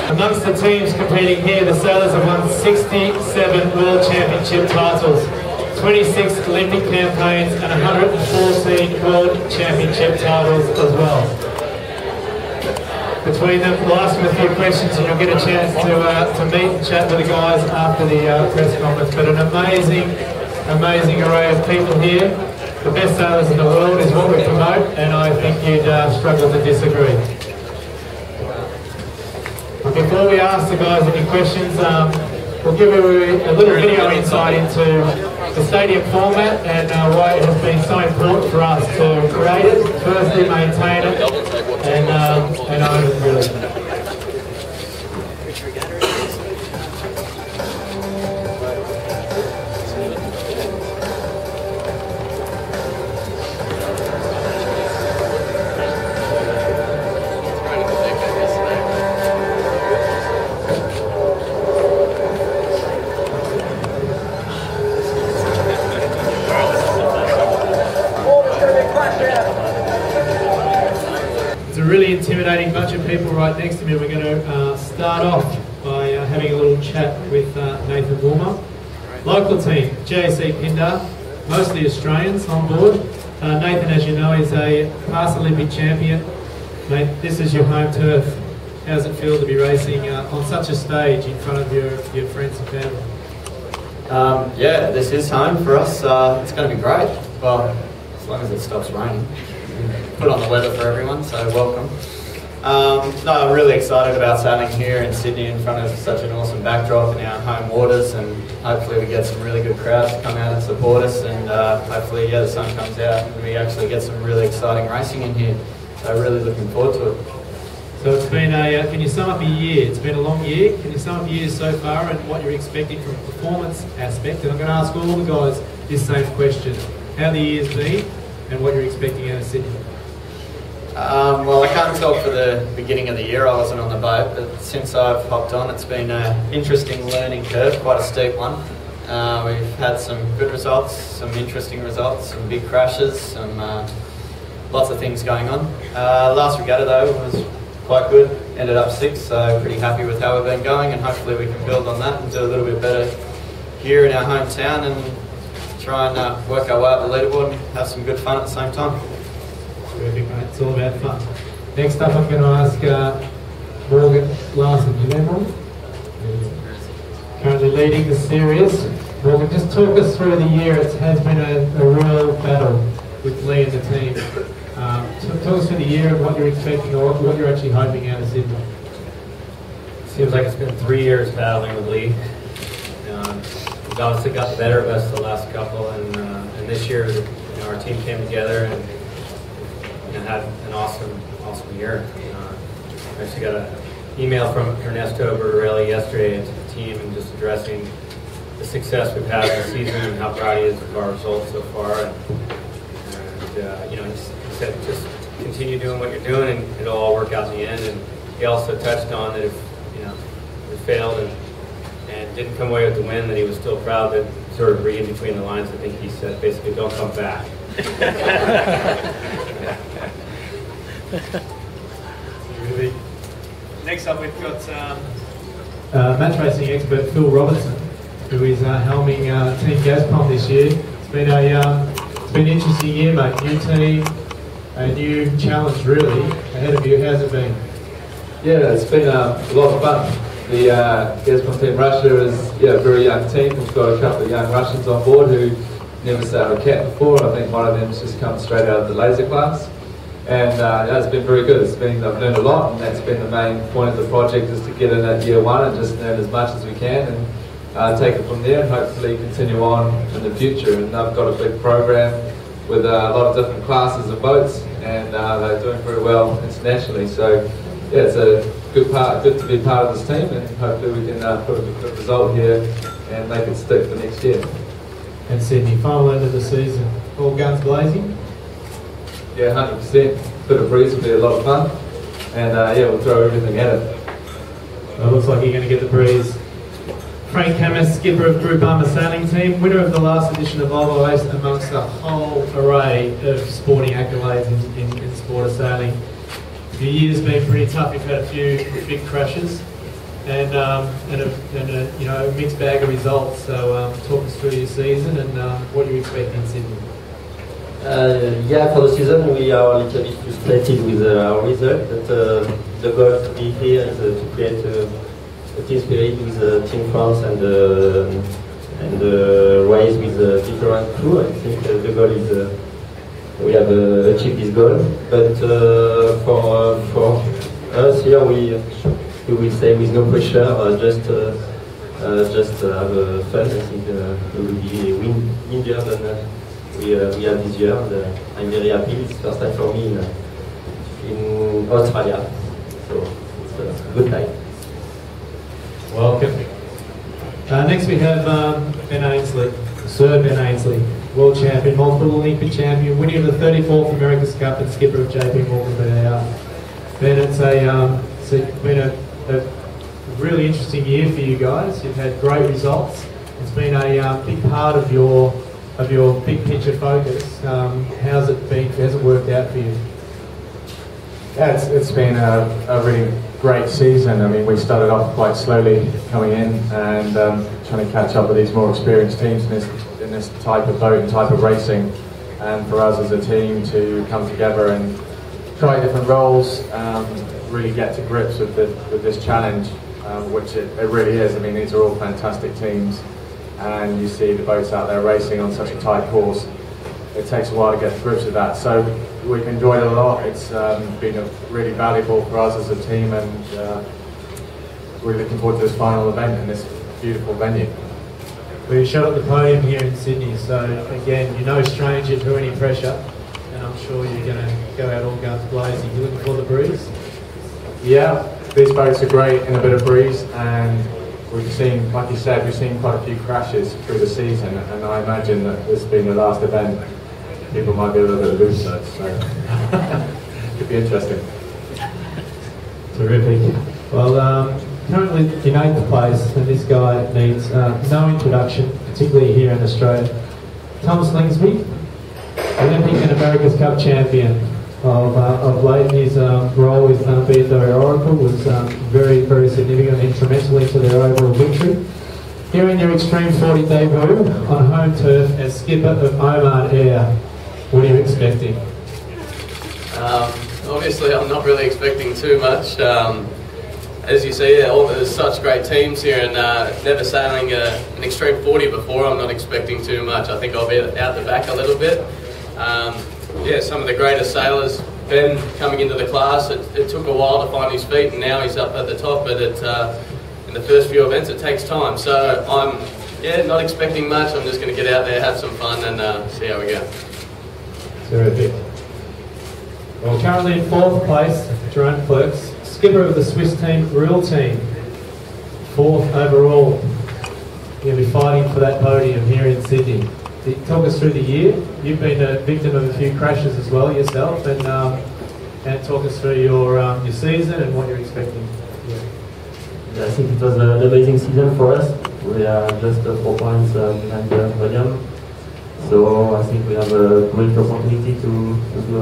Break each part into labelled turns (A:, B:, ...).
A: Amongst the teams competing here, the sailors have won 67 World Championship titles, 26 Olympic campaigns and 114 World Championship titles as well. Between them, we'll ask them a few questions and you'll get a chance to meet and chat with the guys after the press conference. But an amazing array of people here. The best sailors in the world is what we promote, and I think you'd struggle to disagree. Before we ask the guys any questions, we'll give you a little video insight into the stadium format and why it has been so important for us to create it, firstly maintain it, and own it really. Intimidating bunch of people right next to me. We're going to start off by having a little chat with Nathan Warmer. Local team, JSC Pindar, mostly Australians on board. Nathan, as you know, is a past Olympic champion. Mate, this is your home turf. How does it feel to be racing on such a stage in front of your friends and family?
B: Yeah, this is home for us. It's going to be great. Well, as long as it stops raining. Put on the weather for everyone, so welcome. No, I'm really excited about sailing here in Sydney in front of such an awesome backdrop in our home waters, and hopefully we get some really good crowds to come out and support us, and hopefully, yeah, the sun comes out and we actually get some really exciting racing in here. So really looking forward to it.
A: So it's been can you sum up a year? It's been a long year. Can you sum up years so far and what you're expecting from a performance aspect? And I'm going to ask all the guys this same question. How the year's been and what you're expecting out of Sydney?
B: Well, I can't talk for the beginning of the year. I wasn't on the boat, but since I've hopped on, it's been an interesting learning curve, quite a steep one. We've had some good results, some interesting results, some big crashes, some lots of things going on. Last regatta though was quite good, ended up 6th, so pretty happy with how we've been going, and hopefully we can build on that and do a little bit better here in our hometown and try and work our way up the leaderboard and have some good fun at the same time.
A: Terrific, mate. It's all about fun. Next up, I'm going to ask Morgan Larson. You know Morgan? Currently leading the series. Morgan, just talk us through the year. It has been a real battle with Lee and the team. Talk us through the year and what you're expecting or what you're actually hoping out of Sydney.
C: Seems like it's been 3 years battling with Lee. He's obviously got the better of us the last couple, and this year, our team came together and had an awesome year. I actually got an email from Ernesto Bertorelli yesterday to the team and just addressing the success we've had this season and how proud he is of our results so far. And he said just continue doing what you're doing and it'll all work out in the end. And he also touched on that if we failed and didn't come away with the win, that he was still proud, but sort of reading between the lines, I think he said basically don't come back.
A: Next up, we've got match racing expert Phil Robertson, who is helming Team Gazprom this year. It's been an interesting year, mate. New team, a new challenge really ahead of you. How's it been?
D: Yeah, it's been a lot of fun. The Gazprom Team Russia is a very young team. We've got a couple of young Russians on board who never sailed a cat before. I think one of them's just come straight out of the laser class. And it's been very good. I've learned a lot, and that's been the main point of the project, is to get in at year 1 and just learn as much as we can and take it from there and hopefully continue on in the future. And I've got a big program with a lot of different classes of boats, and they're doing very well internationally. So yeah, it's a good to be part of this team, and hopefully we can put a good result here and make it stick for next year.
A: And Sydney, final end of the season, all guns blazing?
D: Yeah, 100%. Bit of breeze will be a lot of fun, and we'll throw everything at it.
A: Well, it looks like you're going to get the breeze. Frank Camus, skipper of Group Armour Sailing Team, winner of the last edition of Volvo Race amongst a whole array of sporting accolades in sport of sailing. The year's been pretty tough. You've had a few big crashes. you know, a mixed bag of results. So talk us through your season and what you expect in Sydney.
E: Yeah, for the season we are a little bit frustrated with our result, but the goal to be here is to create a team spirit with Team France and race with different crew. I think the goal is we have achieved this goal, but for us here we will say with no pressure, just have fun. I think we will be windier than we have this year, and I'm very happy. It's the first time for me in Australia, so it's a good time.
A: Welcome. Next we have Ben Ainsley, Sir Ben Ainsley, world champion, multiple Olympic champion, winner of the 34th America's Cup and skipper of JP Morgan BAR. Ben, it's been a really interesting year for you guys. You've had great results. It's been a big part of your big picture focus. How's it been? How's it worked out for you?
F: Yeah, it's been a really great season. I mean, we started off quite slowly coming in and trying to catch up with these more experienced teams in this type of boat and type of racing. And for us as a team to come together and try different roles, really get to grips with this challenge, which it really is. I mean, these are all fantastic teams, and you see the boats out there racing on such a tight course. It takes a while to get to grips with that. So we've enjoyed it a lot. It's been really valuable for us as a team, and we're looking forward to this final event in this beautiful venue.
A: We shot at the podium here in Sydney, so again, you're no stranger to any pressure, and I'm sure you're going to go out all guns blazing. You looking for the breeze?
F: Yeah, these boats are great in a bit of breeze, and we've seen, like you said, we've seen quite a few crashes through the season, and I imagine that this being the last event, people might be a little bit loose, so could be interesting.
A: Terrific. Well, currently in 8th place, and this guy needs no introduction, particularly here in Australia. Tom Slingsby, Olympic and America's Cup champion of late. His role with BFW Oracle was very, very significant and instrumental into their overall victory. Here in your Extreme 40 debut on home turf as skipper of Oman Air, what are you expecting?
G: Obviously, I'm not really expecting too much. As you see, there's such great teams here, and never sailing an Extreme 40 before, I'm not expecting too much. I think I'll be out the back a little bit. Yeah, some of the greatest sailors, Ben coming into the class, it took a while to find his feet, and now he's up at the top, but in the first few events it takes time. So I'm not expecting much. I'm just going to get out there, have some fun, and see how we go.
A: Terrific. Well, currently in 4th place, Jerome Clerks, skipper of the Swiss team, Real Team, 4th overall. You'll be fighting for that podium here in Sydney. Talk us through the year. You've been a victim of a few crashes as well yourself, and talk us through your season and what you're expecting.
E: Yeah, I think it was an amazing season for us. We are just 4 points behind the podium, so I think we have a great opportunity to do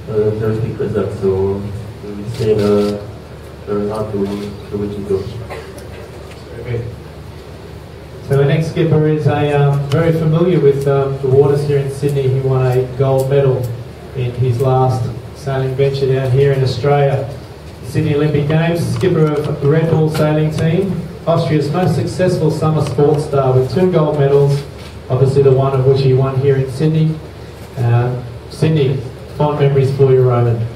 E: a terrific result. So we will stay very hard to reach it goal.
A: Okay. So our next skipper is very familiar with the waters here in Sydney. He won a gold medal in his last sailing venture down here in Australia. Sydney Olympic Games, skipper of the Red Bull sailing team, Austria's most successful summer sports star with 2 gold medals, obviously the one of which he won here in Sydney. Sydney, fond memories for you, Roman?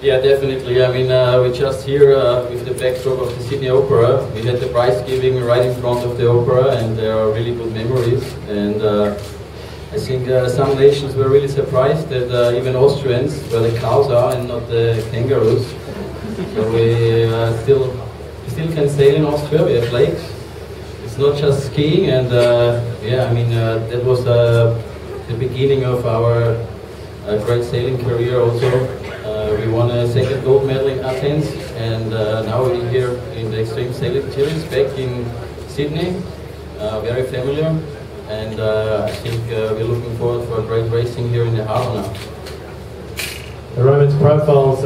G: Yeah, definitely. I mean, we're just here with the backdrop of the Sydney Opera. We had the prize giving right in front of the opera, and there are really good memories. And I think some nations were really surprised that even Austrians, where the cows are and not the kangaroos. So we still can sail in Austria. We have lakes. It's not just skiing, and yeah, I mean that was the beginning of our great sailing career also. We won a 2nd gold medal in Athens, and now we're here in the Extreme Sailing Series back in Sydney, very familiar, and I think we're looking forward for a great racing here in the harbour now.
A: The Roman's profile's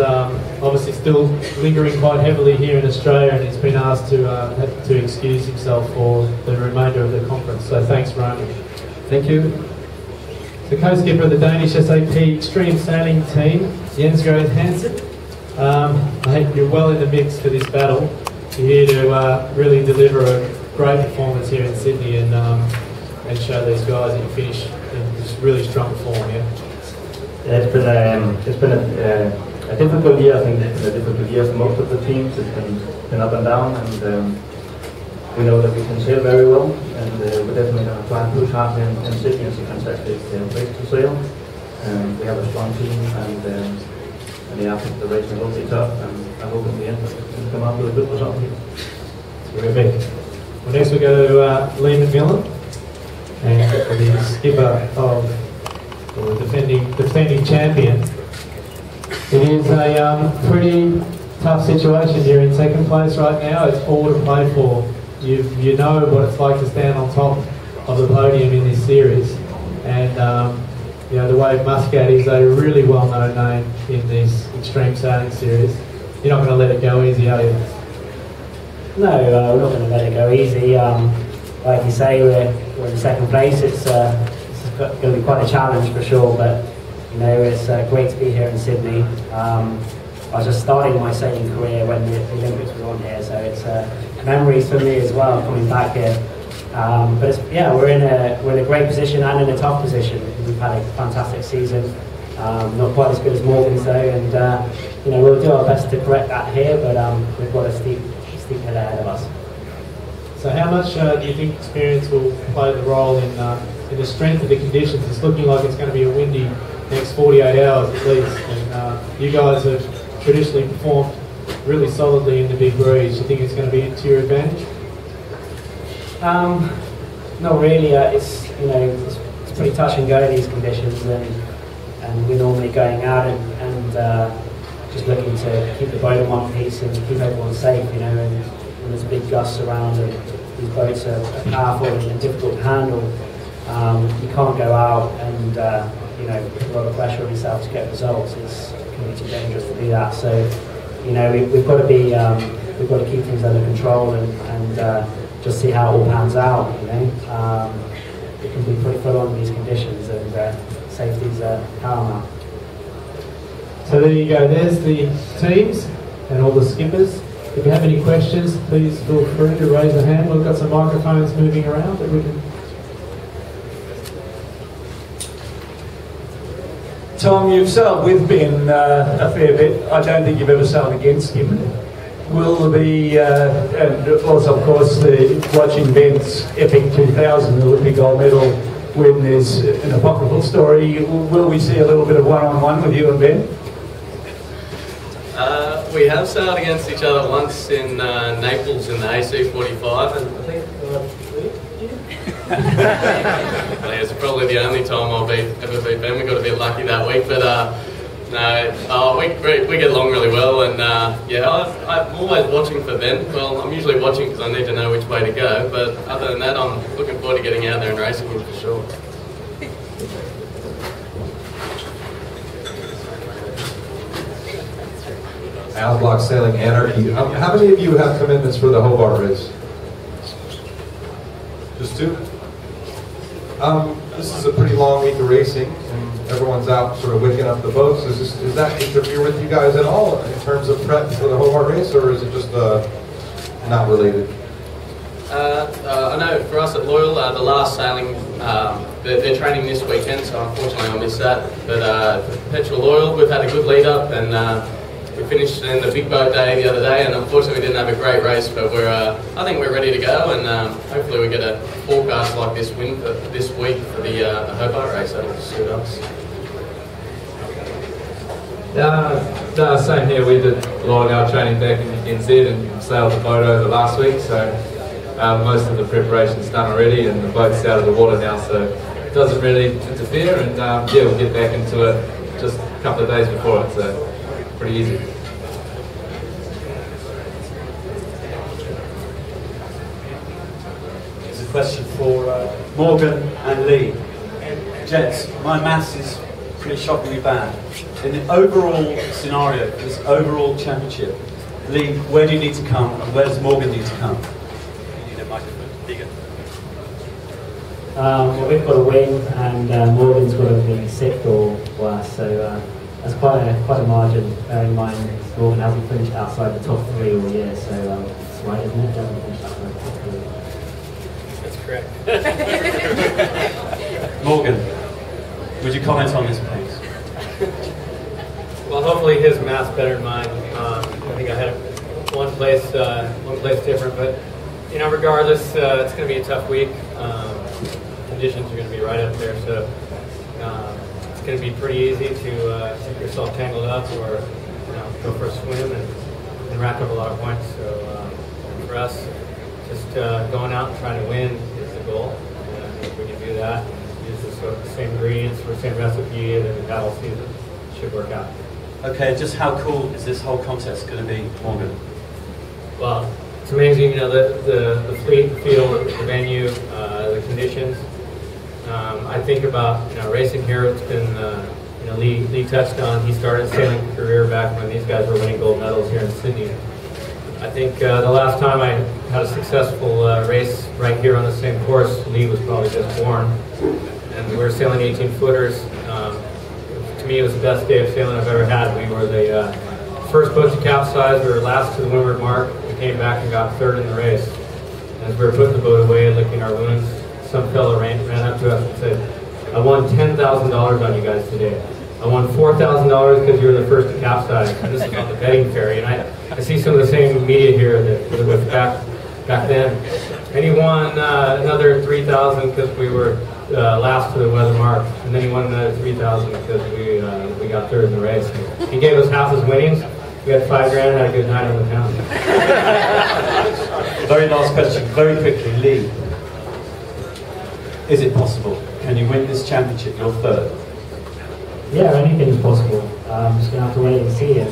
A: obviously still lingering quite heavily here in Australia, and he's been asked to excuse himself for the remainder of the conference. So thanks, Ronan.
C: Thank you.
A: The co-skipper of the Danish SAP Extreme Sailing Team, Jens Grove Hansen. I think you're well in the mix for this battle. You're here to really deliver a great performance here in Sydney and show these guys that you finish in this really strong form. Yeah.
E: Yeah, it's been a difficult year. I think it's been a difficult year for most of the teams. It's been up and down, and we know that we can sail very well, and we're definitely going to try and push hard in Sydney. It's a fantastic place to sail. We have a strong team, and yeah, I think the race will be tough, and I hope in the end we can come out with a good result here.
A: Terrific. Well, next we go to Lee McMillan, and the skipper of the defending champion. It is a pretty tough situation. You're in second place right now. It's all to play for. You know what it's like to stand on top of the podium in this series, and you know the Wave Muscat is a really well-known name in this Extreme Sailing Series. You're not going to let it go easy, are you?
H: No, we're not going to let it go easy. Like you say, we're in second place. It's going to be quite a challenge for sure, but you know it's great to be here in Sydney. I was just starting my sailing career when the Olympics were on here, so it's memories for me as well coming back here. But we're in a great position and in a tough position. We've had a fantastic season, not quite as good as Morgan's though, and you know we'll do our best to correct that here. But we've got a steep hill ahead of us.
A: So how much do you think experience will play the role in the strength of the conditions? It's looking like it's going to be a windy next 48 hours at least, and you guys have traditionally performed really solidly in the big breeze. Do you think it's going to be to your advantage?
H: Not really. It's pretty touch and go these conditions, and we're normally going out and just looking to keep the boat in one piece and keep everyone safe. You know, and when there's big gusts around and these boats are powerful and difficult to handle, you can't go out and put a lot of pressure on yourself to get results. It can be too dangerous to do that. So, you know, we've got to keep things under control and just see how it all pans out. You know, it can be pretty full on in these conditions, and safety's paramount.
A: So there you go. There's the teams and all the skippers. If you have any questions, please feel free to raise a hand. We've got some microphones moving around that we can.
I: Tom, you've sailed with Ben a fair bit. I don't think you've ever sailed against him. Will there be, and also of course, watching Ben's epic 2000 Olympic gold medal win is an apocryphal story. Will we see a little bit of one-on-one with you and Ben?
G: We have sailed against each other once in Naples in the AC-45, and I think it's probably the only time I'll ever beat Ben. We got a bit lucky that week, but no, we get along really well, and I'm always watching for Ben. Well, I'm usually watching because I need to know which way to go, but other than that, I'm looking forward to getting out there and racing him for sure.
J: Outlock Sailing Anarchy. How many of you have commitments for the Hobart race? Just two? This is a pretty long week of racing, and everyone's out sort of wicking up the boats. Does that interfere with you guys at all in terms of prep for the Hobart race, or is it just not related?
G: I know for us at Loyal, the last sailing, they're training this weekend, so unfortunately I'll miss that. But Perpetual Loyal, we've had a good lead up, and we finished in the big boat day the other day, and unfortunately we didn't have a great race, but I think we're ready to go, and hopefully we get a forecast like this week for the Hobart race. That'll suit us.
D: No, same here. We did a lot of our training back in NZ and sailed the boat over last week, so most of the preparation's done already, and the boat's out of the water now, so it doesn't really interfere, and we'll get back into it just a couple of days before it, so pretty easy.
K: There's a question for Morgan and Lee. Gents, my maths is pretty shockingly bad. in the overall scenario, this overall championship, Lee, where do you need to come and where does Morgan need to come? You need a microphone. Bigger.
H: Well, we've got a win, and Morgan's got to be sixth or worse, so that's quite a margin. Bearing in mind, Morgan hasn't finished outside the top 3 all year, so it's right, isn't it? Doesn't finish outside the top 3.
C: That's correct.
K: Morgan, would you comment on this, please?
C: Well, hopefully his math's better than mine. I think I had one place different, but regardless, it's going to be a tough week. Conditions are going to be right up there, so it's going to be pretty easy to get yourself tangled up or go for a swim and rack up a lot of points. So for us, just going out and trying to win is the goal. And if we can do that, use the same ingredients for the same recipe, and then the paddle season should work out.
K: Okay, just how cool is this whole contest going to be, Morgan?
C: Well, it's amazing, the fleet, the field, the venue, the conditions. I think about racing here. It's been Lee touched on. He started his sailing career back when these guys were winning gold medals here in Sydney. I think the last time I had a successful race right here on the same course, Lee was probably just born, and we were sailing 18-footers. To me, it was the best day of sailing I've ever had. We were the first boat to capsize. We were last to the windward mark. We came back and got third in the race. As we were putting the boat away and licking our wounds, some fellow ran up to us and said, "I won $10,000 on you guys today. I won $4,000 because you were the first to capsize." And this is on the betting ferry. And I see some of the same media here that was back then. And he won another $3,000 because we were last to the weather mark, and then he won another $3,000 because we got third in the race. He gave us half his winnings. We had $5 grand, had a good night on the town.
K: Very last question, very quickly, Lee. Is it possible? Can you win this championship? You're third.
H: Yeah, anything's possible. Just going to have to wait and see. And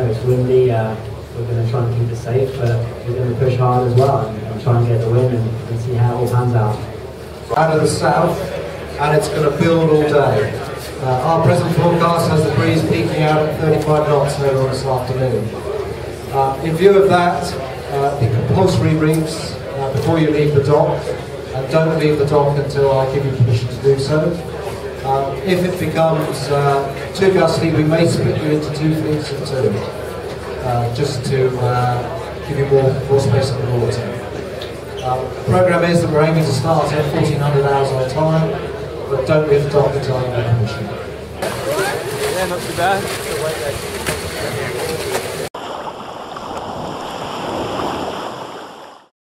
H: it's windy. We're going to try and keep it safe, but we're going to push hard as well and try and get the win and see how it all pans out.
L: Out of the south, and it's going to build all day. Our present forecast has the breeze peaking out at 35 knots later on this afternoon. In view of that, the compulsory reefs before you leave the dock, and don't leave the dock until I give you permission to do so. If it becomes too gusty, we may split you into 2 fleets of 2, just to give you more space on the water. The programme is that we're aiming to start at 1400 hours on time, but don't leave the dock until I give you permission.
M: Yeah, not too bad.